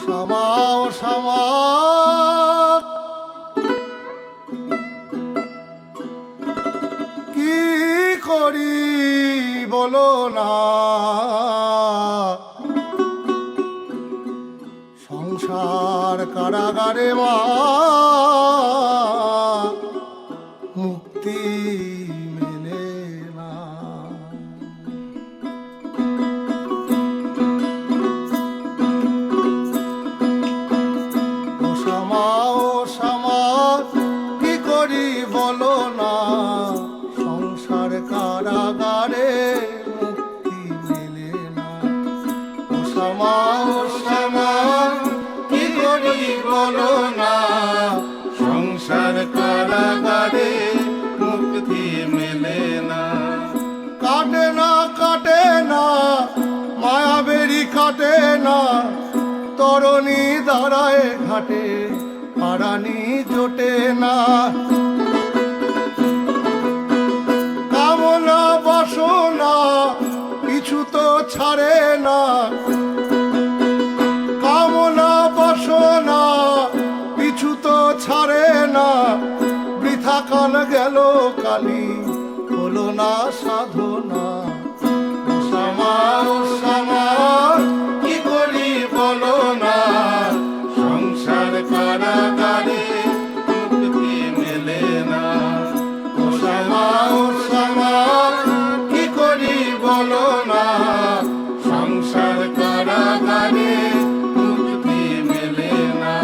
শ্যামা ও শ্যামা কি করি বলো না, সংসার কারাগারে মা মুক্তি মেলে না। ও শ্যামা ও শ্যামা কি করি বলো না, সংসার কারাগারে মুক্তি মেলে না। ও শ্যামা ও শ্যামা কি করি বলো না, সংসার কারাগারে মুক্তি মেলে না। কাটে না কাটে না মায়াবেরি কাটে না, তরণী দাঁড়ায় ঘাটে পারানি জোটে না। কামনা বাসনা কিছু তো ছাড়ে না, কামনা বাসনা কিছু তো ছাড়ে না। বৃথা কাল গেল কালি হলো না সাধনা। ও শ্যামা ও শ্যামা কি করি বলো না, সংসার কারাগারে মুক্তি মেলে না। ও শ্যামা ও শ্যামা কি করি বলো না, সংসার কারাগারে মুক্তি মেলে না।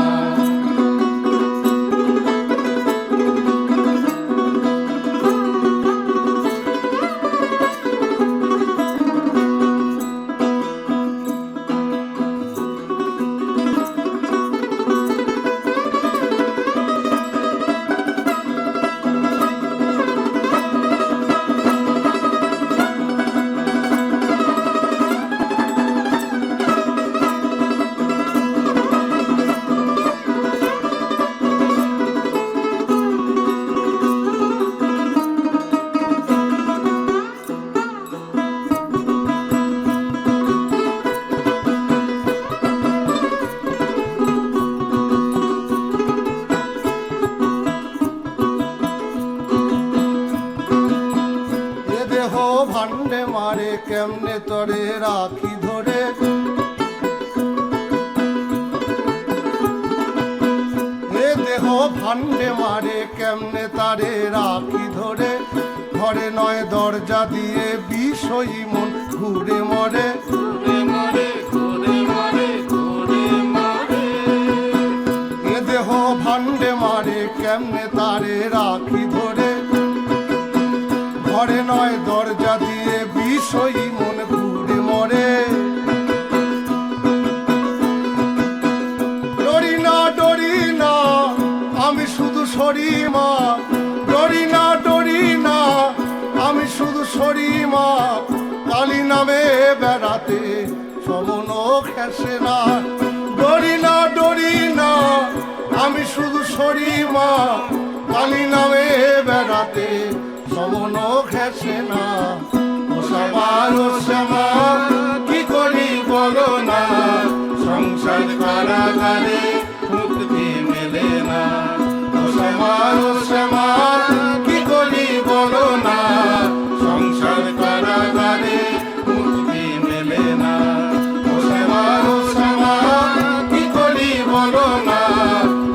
ভান্ডে মারে কেমনে তরে রাখি ধরে, এ দেহ ভান্ডে মারে কেমনে তারে রাখি ধরে। ঘরে নয় দরজা দিয়ে বিষয়ী মন ঘুরে মরে, এ দেহ ভান্ডে মারে কেমনে তারে রাখি ধরে। ঘরে নয় দরজা দিয়ে বিষয়ী মন ঘুরে মরে। ডরি না ডরি না আমি শুধু সরি মা, ডরি না ডরি না আমি শুধু সরি মা। কালী নামে বেড়াতে সমন খেসে না। ডরি না ডরি না আমি শুধু সরি মা, কালী নামে বেড়াতে সমন খেসে না। ও শ্যামা ও শ্যামা কি করি বলো না, সংসার কারাগারে মুক্তি মেলে না। ও শ্যামা ও শ্যামা কি করি বলো না, সংসার কারাগারে মুক্তি মেলে না। ও শ্যামা ও শ্যামা কি করি বলো না,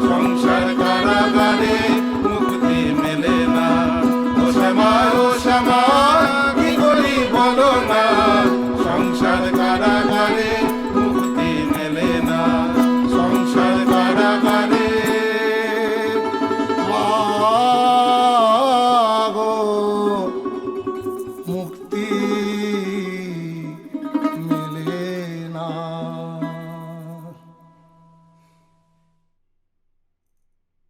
সংসার কারাগারে মুক্তি মেলে না। ও শ্যামা ও শ্যামা কি করি বলো না, সংসার কারাগারে মুক্তি মেলে না। সংসার কারাগারে মাগো মুক্তি